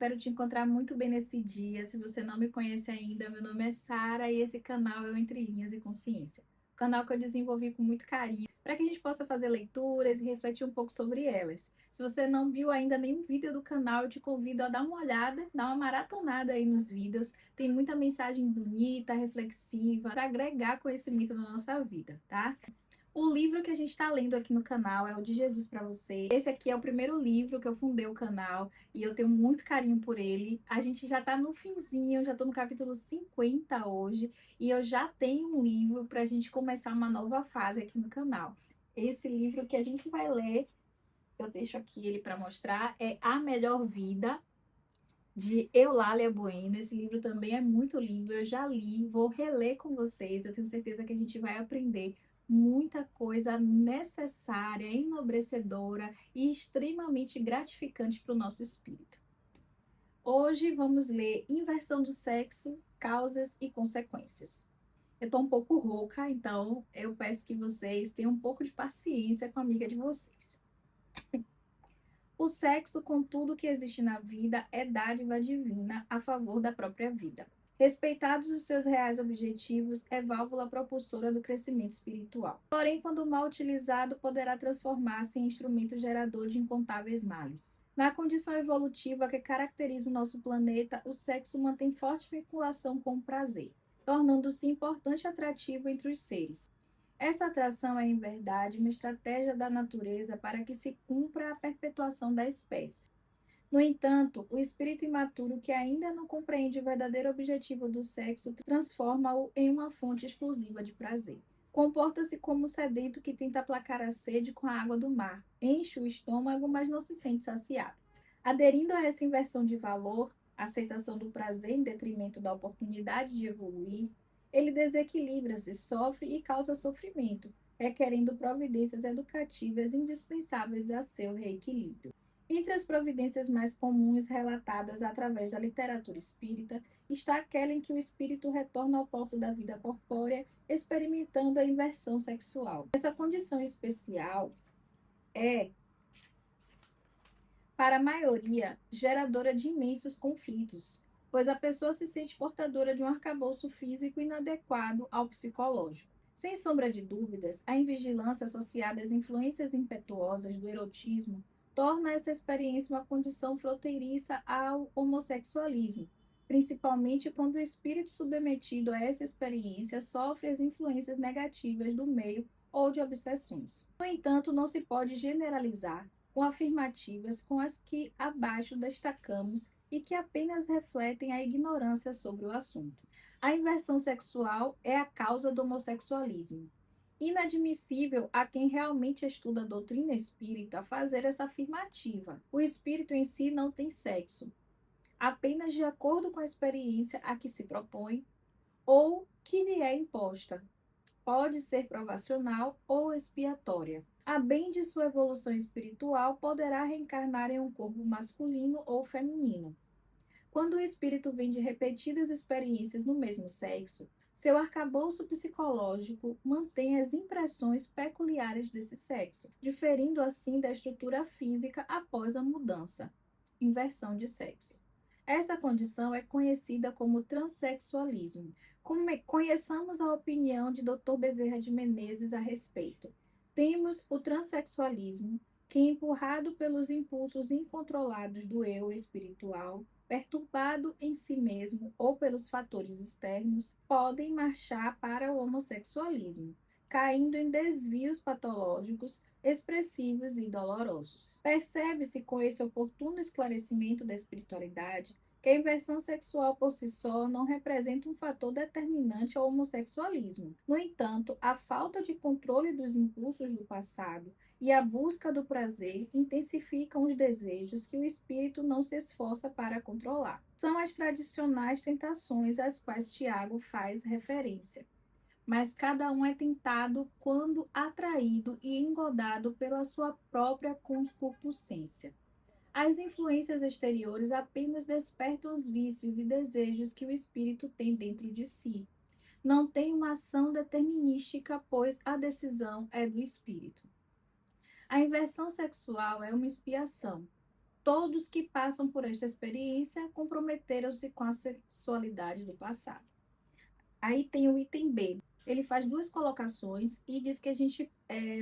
espero te encontrar muito bem nesse dia. Se você não me conhece ainda, meu nome é Sara e esse canal é o Entre Linhas e Consciência. Um canal que eu desenvolvi com muito carinho para que a gente possa fazer leituras e refletir um pouco sobre elas. Se você não viu ainda nenhum vídeo do canal, eu te convido a dar uma olhada, dar uma maratonada aí nos vídeos. Tem muita mensagem bonita, reflexiva, para agregar conhecimento na nossa vida, tá? O livro que a gente está lendo aqui no canal é o de Jesus para você. Esse aqui é o primeiro livro que eu fundei o canal e eu tenho muito carinho por ele. A gente já está no finzinho, eu já estou no capítulo 50 hoje e eu já tenho um livro para a gente começar uma nova fase aqui no canal. Esse livro que a gente vai ler, eu deixo aqui ele para mostrar, é A Melhor Vida, de Eulália Bueno. Esse livro também é muito lindo, eu já li, vou reler com vocês, eu tenho certeza que a gente vai aprender muita coisa necessária, enobrecedora e extremamente gratificante para o nosso espírito. Hoje vamos ler Inversão do Sexo, Causas e Consequências. Eu estou um pouco rouca, então eu peço que vocês tenham um pouco de paciência com a amiga de vocês. O sexo, com tudo que existe na vida, é dádiva divina a favor da própria vida. Respeitados os seus reais objetivos, é válvula propulsora do crescimento espiritual. Porém, quando mal utilizado, poderá transformar-se em instrumento gerador de incontáveis males. Na condição evolutiva que caracteriza o nosso planeta, o sexo mantém forte vinculação com o prazer, tornando-se importante atrativo entre os seres. Essa atração é, em verdade, uma estratégia da natureza para que se cumpra a perpetuação da espécie. No entanto, o espírito imaturo que ainda não compreende o verdadeiro objetivo do sexo transforma-o em uma fonte exclusiva de prazer. Comporta-se como um sedento que tenta aplacar a sede com a água do mar, enche o estômago, mas não se sente saciado. Aderindo a essa inversão de valor, a aceitação do prazer em detrimento da oportunidade de evoluir, ele desequilibra-se, sofre e causa sofrimento, requerendo providências educativas indispensáveis a seu reequilíbrio. Entre as providências mais comuns relatadas através da literatura espírita, está aquela em que o espírito retorna ao corpo da vida corpórea, experimentando a inversão sexual. Essa condição especial é, para a maioria, geradora de imensos conflitos, pois a pessoa se sente portadora de um arcabouço físico inadequado ao psicológico. Sem sombra de dúvidas, a invigilância associada às influências impetuosas do erotismo torna essa experiência uma condição fronteiriça ao homossexualismo, principalmente quando o espírito submetido a essa experiência sofre as influências negativas do meio ou de obsessões. No entanto, não se pode generalizar com afirmativas com as que abaixo destacamos e que apenas refletem a ignorância sobre o assunto. A inversão sexual é a causa do homossexualismo. Inadmissível a quem realmente estuda a doutrina espírita fazer essa afirmativa. O espírito em si não tem sexo, apenas de acordo com a experiência a que se propõe ou que lhe é imposta. Pode ser provacional ou expiatória. A bem de sua evolução espiritual, poderá reencarnar em um corpo masculino ou feminino. Quando o espírito vem de repetidas experiências no mesmo sexo, seu arcabouço psicológico mantém as impressões peculiares desse sexo, diferindo assim da estrutura física após a mudança, inversão de sexo. Essa condição é conhecida como transexualismo. Conheçamos a opinião de Dr. Bezerra de Menezes a respeito. Temos o transexualismo, que, empurrado pelos impulsos incontrolados do eu espiritual, perturbado em si mesmo ou pelos fatores externos, podem marchar para o homossexualismo, caindo em desvios patológicos, expressivos e dolorosos. Percebe-se com esse oportuno esclarecimento da espiritualidade que a inversão sexual por si só não representa um fator determinante ao homossexualismo. No entanto, a falta de controle dos impulsos do passado e a busca do prazer intensificam os desejos que o espírito não se esforça para controlar. São as tradicionais tentações às quais Tiago faz referência. Mas cada um é tentado quando atraído e engodado pela sua própria concupiscência. As influências exteriores apenas despertam os vícios e desejos que o espírito tem dentro de si. Não tem uma ação determinística, pois a decisão é do espírito. A inversão sexual é uma expiação. Todos que passam por esta experiência comprometeram-se com a sexualidade do passado. Aí tem o item B. Ele faz duas colocações e diz que a gente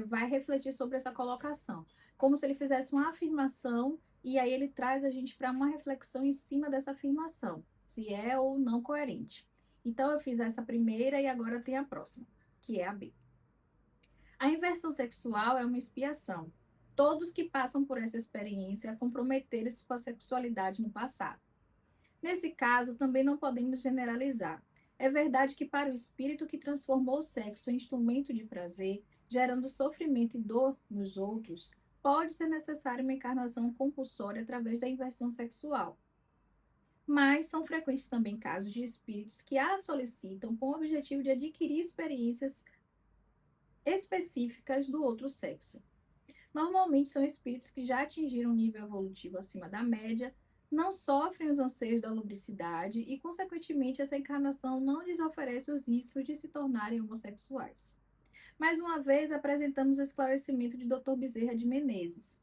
vai refletir sobre essa colocação, como se ele fizesse uma afirmação e aí ele traz a gente para uma reflexão em cima dessa afirmação, se é ou não coerente. Então eu fiz essa primeira e agora tem a próxima, que é a B. A inversão sexual é uma expiação. Todos que passam por essa experiência comprometeram-se com a sexualidade no passado. Nesse caso, também não podemos generalizar. É verdade que para o espírito que transformou o sexo em instrumento de prazer, gerando sofrimento e dor nos outros, pode ser necessária uma encarnação compulsória através da inversão sexual. Mas são frequentes também casos de espíritos que a solicitam com o objetivo de adquirir experiências específicas do outro sexo. Normalmente são espíritos que já atingiram um nível evolutivo acima da média, não sofrem os anseios da lubricidade e, consequentemente, essa encarnação não lhes oferece os riscos de se tornarem homossexuais. Mais uma vez, apresentamos o esclarecimento de Dr. Bezerra de Menezes.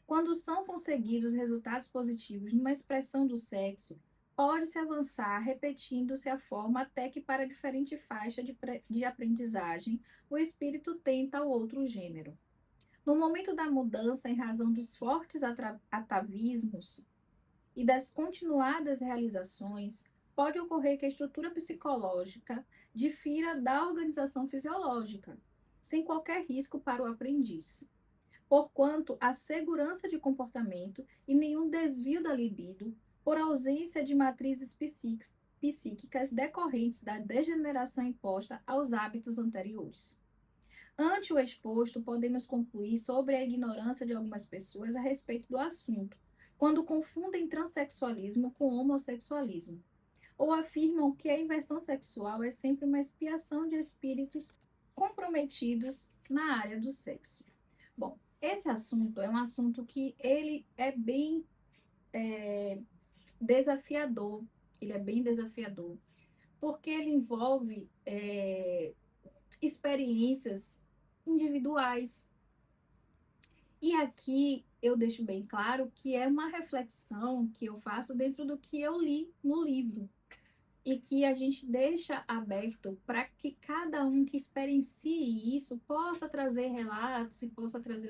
Quando são conseguidos resultados positivos numa expressão do sexo, pode-se avançar repetindo-se a forma até que, para diferente faixa de aprendizagem, o espírito tenta o outro gênero. No momento da mudança, em razão dos fortes atavismos e das continuadas realizações, pode ocorrer que a estrutura psicológica difira da organização fisiológica, sem qualquer risco para o aprendiz. Porquanto a segurança de comportamento e nenhum desvio da libido, por ausência de matrizes psíquicas decorrentes da degeneração imposta aos hábitos anteriores. Ante o exposto, podemos concluir sobre a ignorância de algumas pessoas a respeito do assunto, quando confundem transexualismo com homossexualismo, ou afirmam que a inversão sexual é sempre uma expiação de espíritos comprometidos na área do sexo. Bom, esse assunto é um assunto que ele é bem desafiador, ele é bem desafiador, porque ele envolve experiências individuais. E aqui eu deixo bem claro que é uma reflexão que eu faço dentro do que eu li no livro. E que a gente deixa aberto para que cada um que experiencie isso possa trazer relatos e possa trazer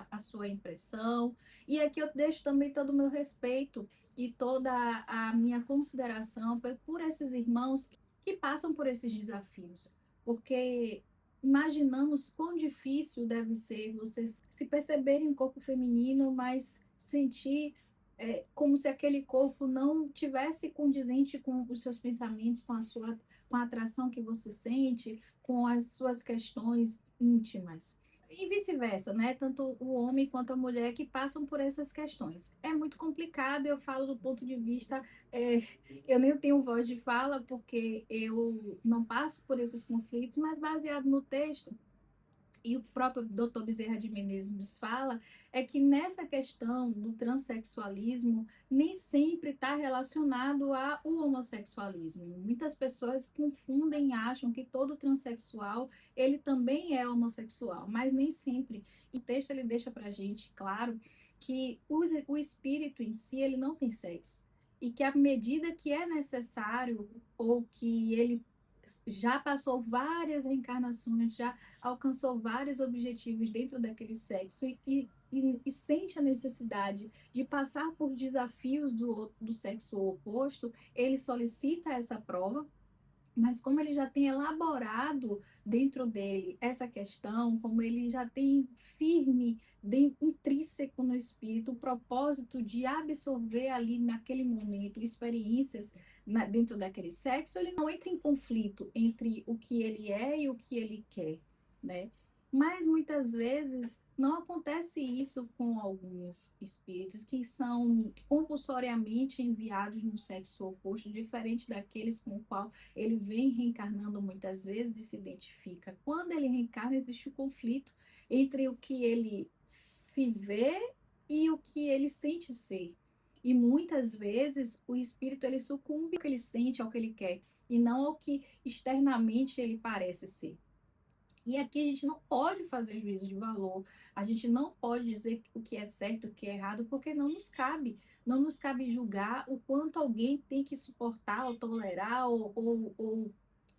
a sua impressão. E aqui eu deixo também todo o meu respeito e toda a minha consideração por esses irmãos que passam por esses desafios. Porque imaginamos quão difícil deve ser vocês se perceberem um corpo feminino, mas sentir como se aquele corpo não tivesse condizente com os seus pensamentos, com a atração que você sente, com as suas questões íntimas. E vice-versa, né? Tanto o homem quanto a mulher que passam por essas questões. É muito complicado, eu falo do ponto de vista, eu nem tenho voz de fala, porque eu não passo por esses conflitos, mas baseado no texto, e o próprio Dr. Bezerra de Menezes nos fala, é que nessa questão do transexualismo nem sempre está relacionado ao homossexualismo. Muitas pessoas confundem e acham que todo transexual ele também é homossexual, mas nem sempre. E o texto ele deixa para a gente claro que o espírito em si ele não tem sexo e que à medida que é necessário ou que ele já passou várias reencarnações, já alcançou vários objetivos dentro daquele sexo e sente a necessidade de passar por desafios do sexo oposto, ele solicita essa prova. Mas como ele já tem elaborado dentro dele essa questão, como ele já tem firme, intrínseco no espírito, o propósito de absorver ali naquele momento experiências dentro daquele sexo, ele não entra em conflito entre o que ele é e o que ele quer, né? Mas muitas vezes não acontece isso com alguns espíritos que são compulsoriamente enviados no sexo oposto, diferente daqueles com o qual ele vem reencarnando muitas vezes e se identifica. Quando ele reencarna, existe o conflito entre o que ele se vê e o que ele sente ser. E muitas vezes o espírito ele sucumbe ao que ele sente, ao que ele quer, e não ao que externamente ele parece ser. E aqui a gente não pode fazer juízo de valor, a gente não pode dizer o que é certo, o que é errado, porque não nos cabe. Não nos cabe julgar o quanto alguém tem que suportar ou tolerar ou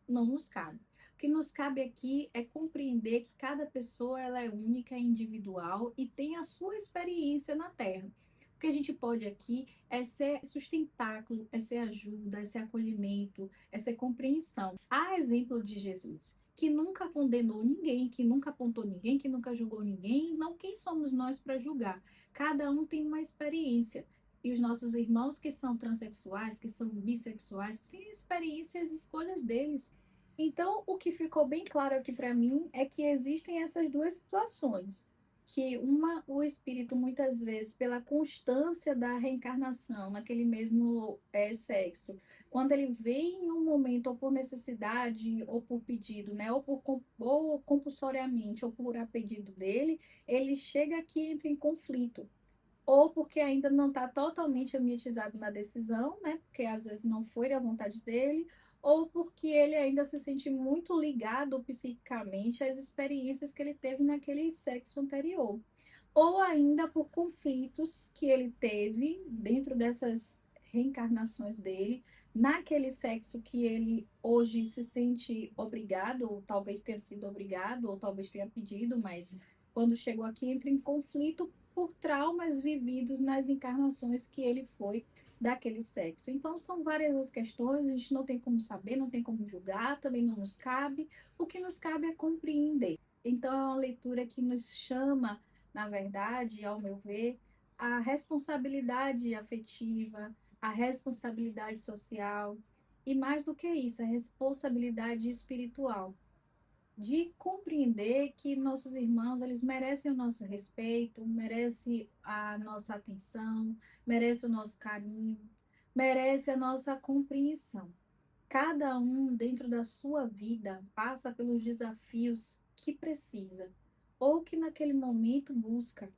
não nos cabe. O que nos cabe aqui é compreender que cada pessoa ela é única, individual e tem a sua experiência na Terra. O que a gente pode aqui é ser sustentáculo, é ser ajuda, é ser acolhimento, é ser compreensão. A exemplo de Jesus, que nunca condenou ninguém, que nunca apontou ninguém, que nunca julgou ninguém, não quem somos nós para julgar. Cada um tem uma experiência. E os nossos irmãos que são transexuais, que são bissexuais, têm experiências e escolhas deles. Então, o que ficou bem claro aqui para mim é que existem essas duas situações. Que uma, o espírito, muitas vezes, pela constância da reencarnação naquele mesmo sexo, quando ele vem em um momento, ou por necessidade, ou por pedido, né, ou compulsoriamente, ou por a pedido dele, ele chega aqui e entra em conflito ou porque ainda não está totalmente ambientizado na decisão, né? Porque às vezes não foi da vontade dele, ou porque ele ainda se sente muito ligado psiquicamente às experiências que ele teve naquele sexo anterior, ou ainda por conflitos que ele teve dentro dessas reencarnações dele, naquele sexo que ele hoje se sente obrigado, ou talvez tenha sido obrigado, ou talvez tenha pedido, mas quando chegou aqui entra em conflito por traumas vividos nas encarnações que ele foi daquele sexo. Então, são várias as questões, a gente não tem como saber, não tem como julgar, também não nos cabe. O que nos cabe é compreender. Então, é uma leitura que nos chama, na verdade, ao meu ver, a responsabilidade afetiva, a responsabilidade social e, mais do que isso, a responsabilidade espiritual de compreender que nossos irmãos, eles merecem o nosso respeito, merecem a nossa atenção, merecem o nosso carinho, merecem a nossa compreensão. Cada um, dentro da sua vida, passa pelos desafios que precisa ou que naquele momento busca.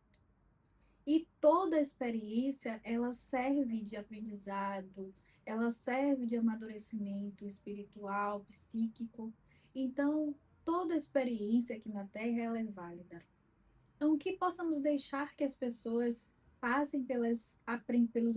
E toda experiência, ela serve de aprendizado, ela serve de amadurecimento espiritual, psíquico. Então, toda experiência aqui na Terra, ela é válida. Então, que possamos deixar que as pessoas passem pelos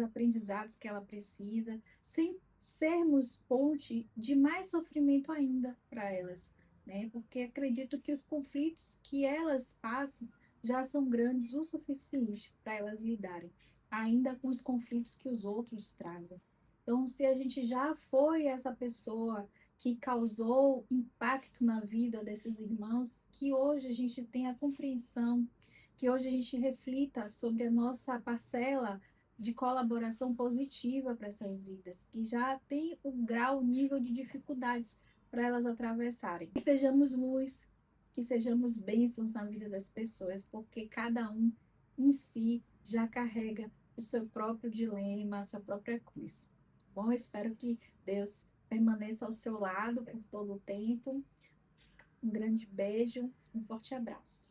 aprendizados que ela precisa, sem sermos ponte de mais sofrimento ainda para elas, né? Porque acredito que os conflitos que elas passam já são grandes o suficiente para elas lidarem, ainda com os conflitos que os outros trazem. Então, se a gente já foi essa pessoa que causou impacto na vida desses irmãos, que hoje a gente tenha compreensão, que hoje a gente reflita sobre a nossa parcela de colaboração positiva para essas vidas, que já tem o grau, o nível de dificuldades para elas atravessarem. Que sejamos luz, que sejamos bênçãos na vida das pessoas, porque cada um em si já carrega o seu próprio dilema, a sua própria cruz. Bom, eu espero que Deus permaneça ao seu lado por todo o tempo. Um grande beijo, um forte abraço.